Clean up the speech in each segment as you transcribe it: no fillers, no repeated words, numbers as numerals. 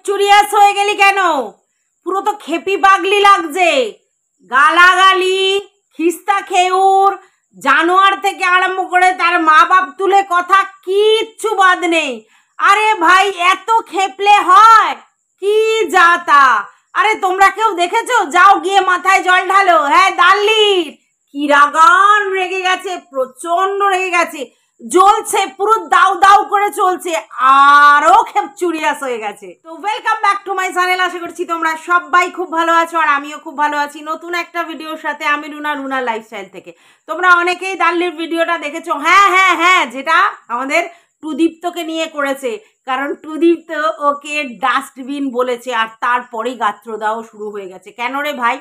খেপচুরিয়াস হয়ে গেলি কেন? পুরো তো খেপি পাগলি লাগছে। গালাগালি, খিস্তা খেউর, জানোয়ার থেকে আরম্ভ করে তার মা বাপ তুলে কথা কিচ্ছু বাদ নেই। আরে ভাই এত খেপলে হয়? কি যাতা! আরে তোমরা কেউ দেখেছো? যাও গিয়ে মাথায় জল ঢালো। হ্যাঁ দাল্লির কি রাগান রেগে গেছে, প্রচন্ড রেগে গেছে, জ্বলছে, পুরো দাউ দাউ করে চলছে, আরো খেপচুরিয়াস হয়ে গেছে। তো welcome back to my channel. আশা করছি তোমরা সবাই খুব ভালো আছো আর আমিও খুব ভালো আছি। নতুন একটা ভিডিওর সাথে আমি রুনা লাইফস্টাইল থেকে। তোমরা অনেকেই দাল্লির ভিডিওটা দেখেছো। হ্যাঁ হ্যাঁ হ্যাঁ, যেটা আমাদের টুদীপ্তকে নিয়ে করেছে, কারণ টুদীপ্ত ওকে ডাস্টবিন বলেছে আর তারপরেই গাত্রদাহ শুরু হয়ে গেছে। কেন রে ভাই?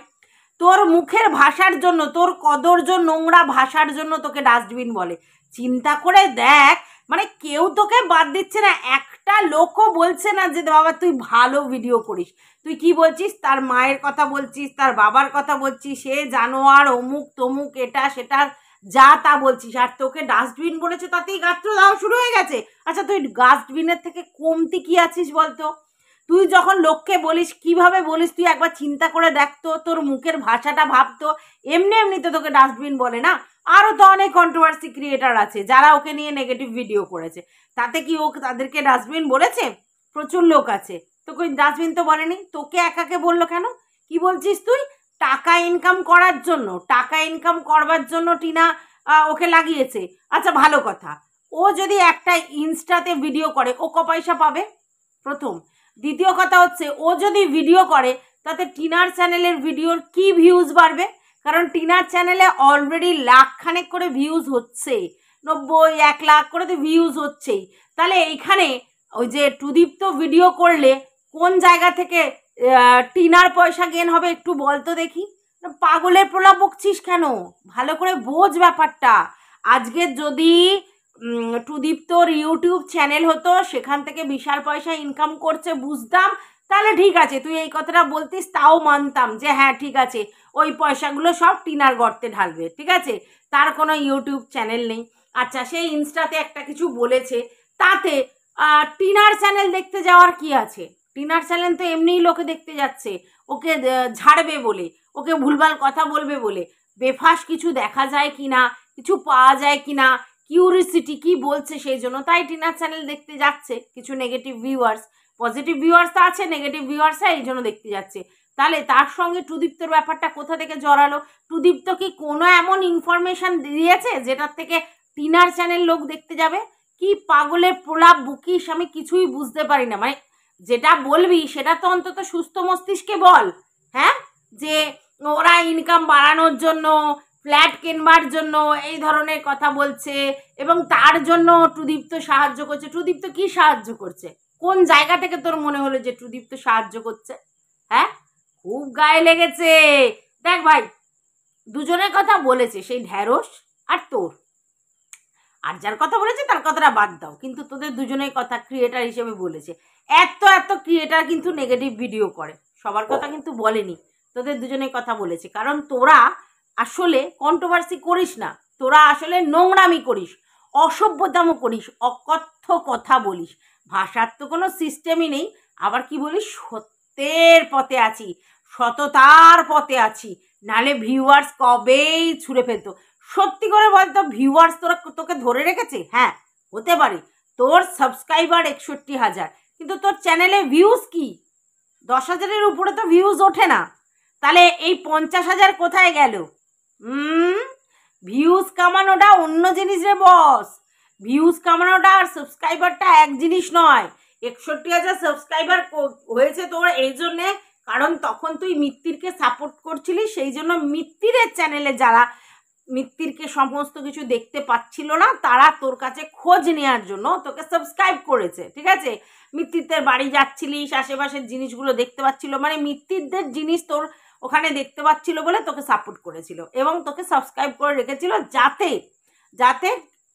তোর মুখের ভাষার জন্য, তোর কদর্য নোংরা ভাষার জন্য তোকে ডাস্টবিন বলে। চিন্তা করে দেখ, মানে কেউ তোকে বাদ দিচ্ছে না, একটা লোকও বলছে না যে বাবা তুই ভালো ভিডিও করিস। তুই কি বলছিস? তার মায়ের কথা বলছিস, তার বাবার কথা বলছিস, সে জানোয়ার, অমুক তমুক, এটা সেটা যা তা বলছিস, আর তোকে ডাস্টবিন বলেছে তাতেই গাত্রদাহ শুরু হয়ে গেছে। আচ্ছা তুই ডাস্টবিনের থেকে কমতি কি আছিস বলতো? তুই যখন লোককে বলিস, কিভাবে বলিস তুই একবার চিন্তা করে দেখতো, তোর মুখের ভাষাটা ভাবতো। এমনি এমনিতে তোকে ডাস্টবিন বলে না। আরও তো অনেক কন্ট্রোভার্সি ক্রিয়েটার আছে যারা ওকে নিয়ে নেগেটিভ ভিডিও করেছে, তাতে কি ও তাদেরকে ডাস্টবিন বলেছে? প্রচুর লোক আছে, তোকে ডাস্টবিন তো বলেনি। তোকে একাকে বললো কেন? কি বলছিস তুই? টাকা ইনকাম করার জন্য, টাকা ইনকাম করবার জন্য টিনা ওকে লাগিয়েছে। আচ্ছা ভালো কথা, ও যদি একটা ইনস্টাতে ভিডিও করে ও ক পয়সা পাবে? প্রথম। দ্বিতীয় কথা হচ্ছে, ও যদি ভিডিও করে তাতে টিনার চ্যানেলের ভিডিওর কি ভিউজ বাড়বে? কারণ টিনার চ্যানেলে অলরেডি লাখখানেক করে ভিউজ হচ্ছে, 90-1 লাখ করে তো ভিউজ হচ্ছেই। তাহলে এইখানে ওই যে টুদীপ্ত ভিডিও করলে কোন জায়গা থেকে টিনার পয়সা গেন হবে একটু বলতো দেখি। পাগলের প্রলাপ বকছিস কেন? ভালো করে বোঝ ব্যাপারটা। আজকে যদি টুদীপ্তর ইউটিউব চ্যানেল হতো, সেখান থেকে বিশাল পয়সা ইনকাম করছে বুঝতাম, তাহলে ঠিক আছে, তুই এই কথাটা বলতিস, তাও মানতাম যে হ্যাঁ ঠিক আছে, ওই পয়সাগুলো সব টিনার গর্তে ঢালবে, ঠিক আছে, তার কোনো ইউটিউব চ্যানেল নেই। আচ্ছা সেই ইনস্টাতে একটা কিছু বলেছে, তাতে টিনার চ্যানেল দেখতে যাওয়ার কি আছে? টিনার চ্যানেল তো এমনিই লোকে দেখতে যাচ্ছে ওকে ঝাড়বে বলে, ওকে ভুলভাল কথা বলবে বলে, বেফাস কিছু দেখা যায় কি না, কিছু পাওয়া যায় কি না, কিউরিসিটি কি বলছে সেই জন্য, তাই টিনার চ্যানেল দেখতে যাচ্ছে কিছু নেগেটিভ ভিউয়ার্স। পজিটিভ ভিউয়ার্স তো আছে, নেগেটিভ ভিউয়ার্সরা এই জন্য দেখতে যাচ্ছে। তাহলে তার সঙ্গে টুদীপ্তর ব্যাপারটা কোথা থেকে জড়ালো? টুদীপ্ত কি কোনো এমন ইনফরমেশন দিয়েছে যেটার থেকে টিনার চ্যানেল লোক দেখতে যাবে? কি পাগলের প্রলাপ বুকিস, আমি কিছুই বুঝতে পারি না। মানে যেটা বলবি সেটা তো অন্তত সুস্থ মস্তিষ্কে বল। হ্যাঁ, যে ওরা ইনকাম বাড়ানোর জন্য, ফ্ল্যাট কেনবার জন্য এই ধরনের কথা বলছে এবং তার জন্য টুদীপ্ত সাহায্য করছে। টুদীপ্ত কি সাহায্য করছে? কোন জায়গা থেকে তোর মনে হলো যে টুদীপ্ত সাহায্য করছে? হ্যাঁ, খুব গায়ে লেগেছে। দেখ ভাই, দুজনের কথা বলেছে, সেই ঢ্যাঁড়স আর তোর, আর যার কথা বলেছে তার কথাটা বাদ দাও, কিন্তু তোদের দুজনের কথা ক্রিয়েটার হিসেবে বলেছে। এত ক্রিয়েটার কিন্তু নেগেটিভ ভিডিও করে, সবার কথা কিন্তু বলেনি, তোদের দুজনের কথা বলেছে। কারণ তোরা আসলে কন্ট্রোভার্সি করিস না, তোরা আসলে নোংরামি করিস, অসভ্যতামও করিস, অকথ্য কথা বলিস, ভাষার তো কোনো সিস্টেমই নেই। আবার কি বলিস? সত্যের পথে আছি, সততার পথে আছি, নালে ভিউয়ার্স কবেই ছুঁড়ে ফেলতো। সত্যি করে বলতো, ভিউয়ার্স তোকে ধরে রেখেছে? হ্যাঁ হতে পারে, তোর সাবস্ক্রাইবার 61,000, কিন্তু তোর চ্যানেলে ভিউজ কি 10,000-এর উপরে তো ভিউজ ওঠে না। তাহলে এই 50,000 কোথায় গেল? ভিউজ কামানোটা অন্য জিনিস রে বস, ভিউজ কামানোটা আর সাবস্ক্রাইবারটা এক জিনিস নয়। 61,000 সাবস্ক্রাইবার হয়েছে তোর এই জন্যে কারণ তখন তুই মিত্তিরকে সাপোর্ট করছিলি, সেই জন্য মিত্তিরের চ্যানেলে যারা মিত্তিরকে সমস্ত কিছু দেখতে পাচ্ছিল না তারা তোর কাছে খোঁজ নেওয়ার জন্য তোকে সাবস্ক্রাইব করেছে, ঠিক আছে। মিত্তিরদের বাড়ি যাচ্ছিলিস, আশেপাশের জিনিসগুলো দেখতে পাচ্ছিল, মানে মিত্তিরদের জিনিস তোর ওখানে দেখতে পাচ্ছিল বলে তোকে সাপোর্ট করেছিল এবং তোকে সাবস্ক্রাইব করে রেখেছিল, যাতে যাতে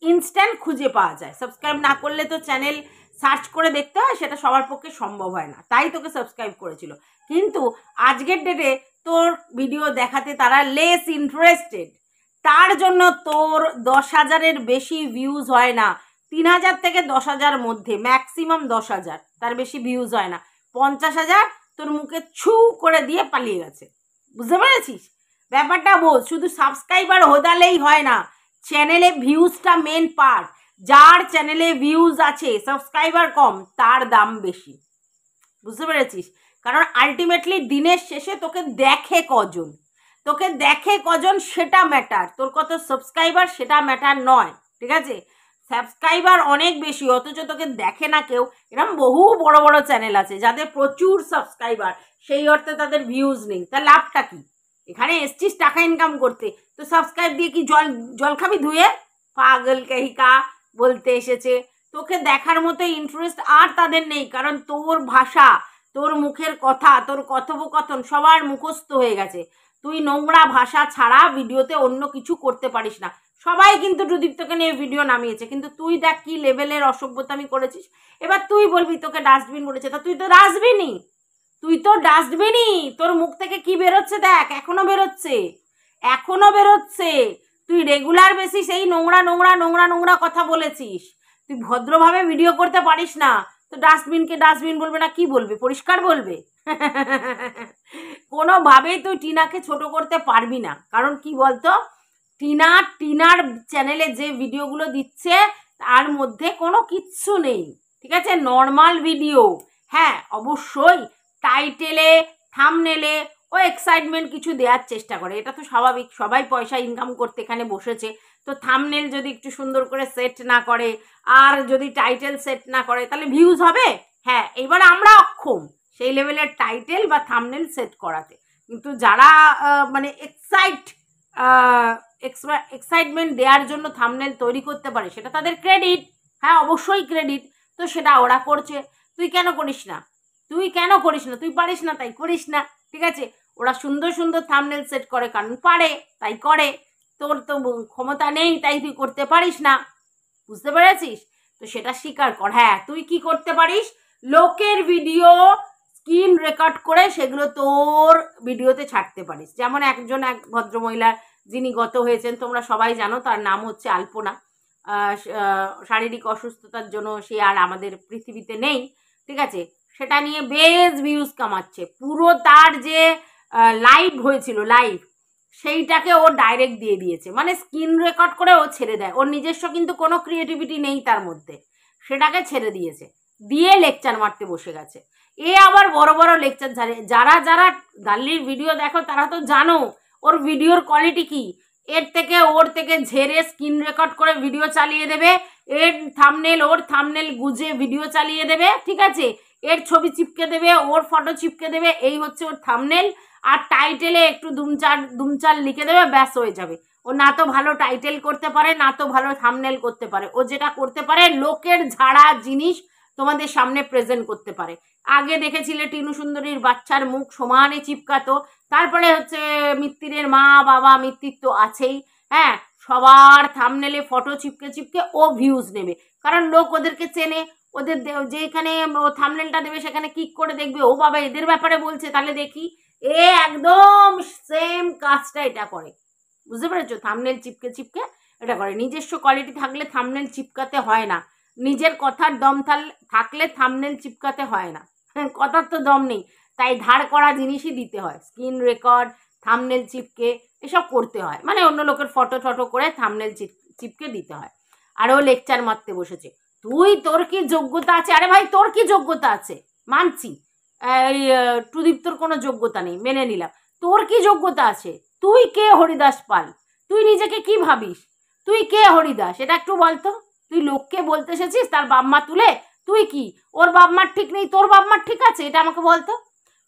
ইনস্ট্যান্ট খুঁজে পাওয়া যায়। সাবস্ক্রাইব না করলে তো চ্যানেল সার্চ করে দেখতে হয়, সেটা সবার পক্ষে সম্ভব হয় না, তাই তোকে সাবস্ক্রাইব করেছিল। কিন্তু আজকের ডেটে তোর ভিডিও দেখাতে তারা লেস ইন্টারেস্টেড, তার জন্য তোর 10,000-এর বেশি ভিউজ হয় না। 3,000 থেকে 10,000 মধ্যে, ম্যাক্সিমাম 10,000, তার বেশি ভিউজ হয় না। 50,000 তোর মুখে ছু করে দিয়ে পালিয়ে গেছে। বুঝতে পেরেছিস ব্যাপারটা? বোঝ, শুধু সাবস্ক্রাইবার হদালেই হয় না, চ্যানেলে ভিউজটা মেন পার্ট। যার চ্যানেলে ভিউজ আছে, সাবস্ক্রাইবার কম, তার দাম বেশি। বুঝতে পেরেছিস? কারণ আলটিমেটলি দিনের শেষে তোকে দেখে কজন সেটা ম্যাটার, তোর কত সাবস্ক্রাইবার সেটা ম্যাটার নয়। ঠিক আছে? সাবস্ক্রাইবার অনেক বেশি অথচ তোকে দেখে না কেউ, এরকম বহু বড় বড় চ্যানেল আছে যাদের প্রচুর সাবস্ক্রাইবার, সেই অর্থে তাদের ভিউজ নেই। তা লাভটা কি? এখানে এসছিস টাকা ইনকাম করতে, তো সাবস্ক্রাইব দিয়ে কি জল খাবি ধুয়ে? পাগল কহিকা বলতে এসেছে। তোকে দেখার মতো ইন্টারেস্ট আর তাদের নেই, কারণ তোর ভাষা, তোর মুখের কথা, তোর কথোপকথন সবার মুখস্থ হয়ে গেছে। তুই নোংরা ভাষা ছাড়া ভিডিওতে অন্য কিছু করতে পারিস না। সবাই কিন্তু টুদীপ্তকে নিয়ে ভিডিও নামিয়েছে, কিন্তু তুই দেখ কি লেভেলের অসভ্যতামি করেছিস। এবার তুই বলবি তোকে ডাস্টবিন বলেছে, তা তুই তো ডাস্টবিনই। তোর মুখ থেকে কি বেরোচ্ছে দেখ, এখনো বেরোচ্ছে। তুই রেগুলার বেসিস এই নোংরা কথা বলেছিস। তুই ভদ্রভাবে ভিডিও করতে পারিস না, তো ডাস্টবিনকে ডাস্টবিন বলবে না কি বলবে? পরিষ্কার বলবে। কোনোভাবেই তুই টিনাকে ছোট করতে পারবি না, কারণ কি বলতো, টিনার চ্যানেলে যে ভিডিওগুলো দিচ্ছে তার মধ্যে কোনো কিচ্ছু নেই। ঠিক আছে? Normal video. হ্যাঁ, অবশ্যই টাইটেলে থাম্বনেলে ও এক্সাইটমেন্ট কিছু দেওয়ার চেষ্টা করে, এটা তো স্বাভাবিক, সবাই পয়সা ইনকাম করতে এখানে বসেছে। তো থাম্বনেল যদি একটু সুন্দর করে সেট না করে আর যদি টাইটেল সেট না করে তাহলে ভিউজ হবে? হ্যাঁ, এবার আমরা অক্ষম সেই লেভেলের টাইটেল বা থাম্বনেল সেট করাতে, কিন্তু যারা মানে এক্সাইটমেন্ট দেওয়ার জন্য থাম্বনেল তৈরি করতে পারে সেটা তাদের ক্রেডিট। হ্যাঁ, অবশ্যই ক্রেডিট। তো সেটা ওরা করছে, তুই কেন করিস না? তুই পারিস না তাই করিস না। ঠিক আছে? ওরা সুন্দর সুন্দর থাম্বনেল সেট করে কারণ পারে তাই করে, তোর তো ক্ষমতা নেই তাই তুই করতে পারিস না। বুঝতে পেরেছিস? তো সেটা স্বীকার কর। হ্যাঁ, তুই কি করতে পারিস, লোকের ভিডিও স্ক্রিন রেকর্ড করে সেগুলো তোর ভিডিওতে ছাড়তে পারিস। যেমন এক ভদ্রমহিলার যিনি গত হয়েছেন, তোমরা সবাই জানো, তার নাম হচ্ছে আলপনা। শারীরিক অসুস্থতার জন্য সে আর আমাদের পৃথিবীতে নেই। ঠিক আছে? সেটা নিয়ে বেশ ভিউজ কামাচ্ছে। পুরো তার যে লাইভ হয়েছিল, সেইটাকে ও ডাইরেক্ট দিয়ে দিয়েছে, মানে স্ক্রিন রেকর্ড করে ও ছেড়ে দেয়। ওর নিজস্ব কিন্তু কোনো ক্রিয়েটিভিটি নেই তার মধ্যে, সেটাকে ছেড়ে দিয়েছে, দিয়ে লেকচার মারতে বসে গেছে। এ আবার বড় বড় লেকচার ঝাড়ে। যারা গাল্লির ভিডিও দেখো তারা তো জানো ওর ভিডিওর কোয়ালিটি কি। ওর থেকে ঝেড়ে স্ক্রিন রেকর্ড করে ভিডিও চালিয়ে দেবে, ওর থাম্বনেল গুজে ভিডিও চালিয়ে দেবে। ঠিক আছে? এর ছবি চিপকে দেবে, ওর ফটো চিপকে দেবে, এই হচ্ছে ওর থাম্বনেল। আর টাইটেলে একটু দুমচার লিখে দেবে, ব্যাস হয়ে যাবে। ও না তো ভালো টাইটেল করতে পারে, না তো ভালো থাম্বনেল করতে পারে। ও যেটা করতে পারে, লোকের ঝাড়া জিনিস তোমাদের সামনে প্রেজেন্ট করতে পারে। আগে দেখেছিলে টিনু সুন্দরীর বাচ্চার মুখ সমানে চিপকাতো, তারপরে হচ্ছে মিত্তিরের মা বাবা, মিত্তির তো আছেই। হ্যাঁ, সবার থাম্বনেলে ফটো চিপকে ও ভিউজ নেবে, কারণ লোক ওদেরকে চেনে। ওদের যেখানে থাম্বনেলটা দেবে সেখানে ক্লিক করে দেখবে, ও বাবা এদের ব্যাপারে বলছে, তাহলে দেখি। এ একদম সেম কাজটা এটা করে। বুঝতে পেরেছো? থাম্বনেল চিপকে এটা করে। নিজস্ব কোয়ালিটি থাকলে থাম্বনেল চিপকাতে হয় না, নিজের কথার দম থাকলে থাম্বনেল চিপকাতে হয় না। কথার তো দম নেই, তাই ধার করা জিনিসই দিতে হয়। স্ক্রিন রেকর্ড, থাম্বনেল চিপকে এসব করতে হয়, মানে অন্য লোকের ফটো করে থাম্বনেল চিপকে দিতে হয়। আর ও লেকচার মারতে বসেছে। তোর কি যোগ্যতা আছে? আরে ভাই, তোর কি যোগ্যতা আছে? মানছি এই টুদীপ্তর কোনো যোগ্যতা নেই, মেনে নিলাম। তোর কি যোগ্যতা আছে? তুই কে হরিদাস পাল? তুই নিজেকে কি ভাবিস? তুই কে হরিদাস এটা একটু বলতো। তুই লোককে বলতে এসেছিস তার বাপমা তুলে? তুই কি ওর বাপমার ঠিক নেই, তোর বাপমার ঠিক আছে? এটা আমাকে বলতো।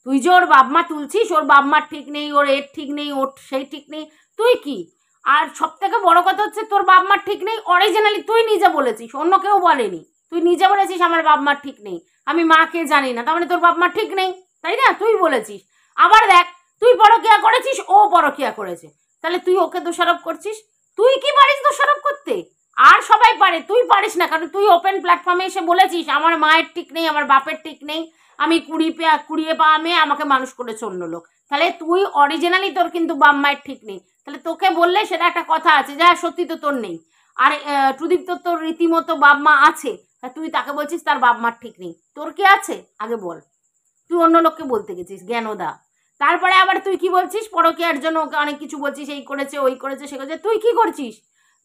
তুই যে ওর বাপমা তুলছিস, ওর বাপমার ঠিক নেই, ওর এর ঠিক নেই, ওর সেই ঠিক নেই, তুই কি? আর সব থেকে বড় কথা হচ্ছে, তোর বাপমার ঠিক নেই অরিজিনালি তুই নিজে বলেছিস, অন্য কেউ বলেনি। তুই নিজে বলেছিস আমার বাপমার ঠিক নেই, আমি মাকে জানি না, তার মানে তোর বাপমার ঠিক নেই, তাই না? তুই বলেছিস। আবার দেখ, তুই পরকিয়া করেছিস, ও পরকিয়া করেছে, তাহলে তুই ওকে দোষারোপ করছিস। তুই কি পারিস দোষারোপ করতে? আর সবাই পারে, তুই পারিস না, কারণ তুই ওপেন প্ল্যাটফর্মে এসে বলেছিস আমার মায়ের ঠিক নেই, আমার বাপের ঠিক নেই, আমি কুড়িয়ে পাওয়া মেয়ে, আমাকে মানুষ করেছে অন্য লোক। তাহলে তুই অরিজিনালি তোর কিন্তু বাপ মায়ের ঠিক নেই, তাহলে তোকে বললে সেটা একটা কথা আছে, যা সত্যি তো তোর নেই। আর টুদীপ্ত তোর রীতিমতো বাপ মা আছে, তুই তাকে বলছিস তার বাপ মার ঠিক নেই। তোর কি আছে আগে বল? তুই অন্য লোককে বলতে গেছিস জ্ঞানদা। তারপরে আবার তুই কি বলছিস, পরকীয়ার জন্য ওকে অনেক কিছু বলছিস, এই করেছে ওই করেছে সে করেছে। তুই কি করছিস?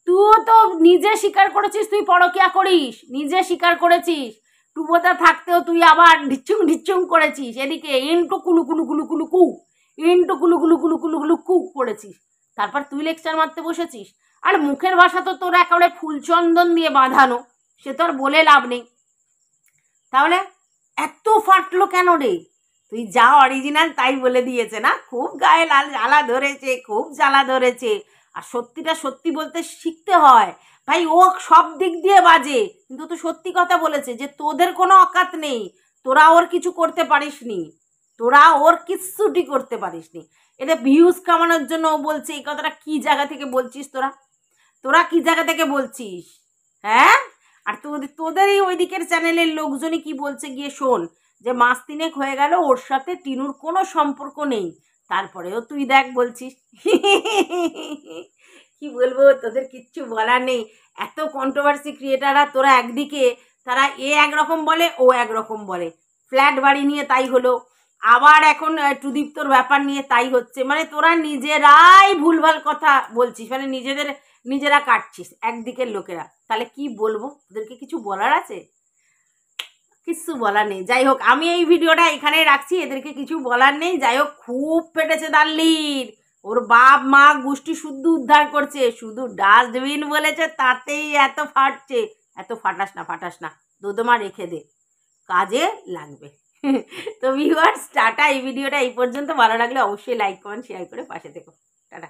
তুইও তো নিজে স্বীকার করেছিস তুই পরকীয়া করিস, নিজে স্বীকার করেছিস। টুবোদা থাকতেও তুই আবার ঢিচ্ছুং ঢিচ্ছুং করেছিস, এদিকে ইন্টু কুলু কুলু কুলু কুলু কু, ইন্টু কুলু কুলু কুলু কুলু কুলু কু করেছিস। তারপর তুই লেকচার মারতে বসেছিস। আর মুখের ভাষা তো তোর একেবারে ফুলচন্দন দিয়ে বাঁধানো, সে তো আর বলে লাভ নেই। তাহলে এত ফাটলো কেন রে? তুই যা অরিজিনাল তাই বলে দিয়েছে না, খুব গায়ে লাল জ্বালা ধরেছে, খুব জ্বালা ধরেছে। আর সত্যিটা সত্যি বলতে শিখতে হয় ভাই, ও সব দিক দিয়ে বাজে, কিন্তু তো সত্যি কথা বলেছে যে তোদের কোনো অকাত নেই, তোরা ওর কিছু করতে পারিস নি, তোরা ওর কিচ্ছুটি করতে পারিস নি। এটা ভিউজ কামানোর জন্য ও বলছে। এই কথাটা কি জায়গা থেকে বলছিস তোরা? তোরা কি জায়গা থেকে বলছিস? হ্যাঁ, আর তোদেরই ওই দিকের চ্যানেলের লোকজনই কি বলছে গিয়ে শোন, যে মাস 3 হয়ে গেল ওর সাথে টিনুর কোনো সম্পর্ক নেই, তারপরেও তুই দেখ বলছিস। কি বলবো, তোদের কিচ্ছু বলার নেই। এত কন্ট্রোভার্সি ক্রিয়েটাররা, তোরা একদিকে তারা একরকম বলে ও একরকম বলে। ফ্ল্যাট বাড়ি নিয়ে তাই হলো, আবার এখন টুদীপ্তর ব্যাপার নিয়ে তাই হচ্ছে। মানে তোরা নিজেরাই ভুলভাল কথা বলছিস, মানে নিজেরা কাটছিস একদিকের লোকেরা। তাহলে কি বলবো, তোদেরকে কিছু বলার আছে? কিছু বলার নেই। যাই হোক, আমি এই ভিডিওটা এখানেই রাখছি, এদেরকে কিছু বলার নেই। যাই হোক, খুব ফেটেছে দাল্লির, ওর বাপ মা গোষ্ঠী শুদ্ধ উদ্ধার করছে, শুধু ডাস্টবিন বলেছে তাতেই এত ফাটছে। এত ফাটাস না, দোদমা রেখে দে, কাজে লাগবে। তো ভিউয়ার্স, টাটা। এই ভিডিওটা এই পর্যন্ত, ভালো লাগলে অবশ্যই লাইক কমেন্ট শেয়ার করে পাশে থেকো। টাটা।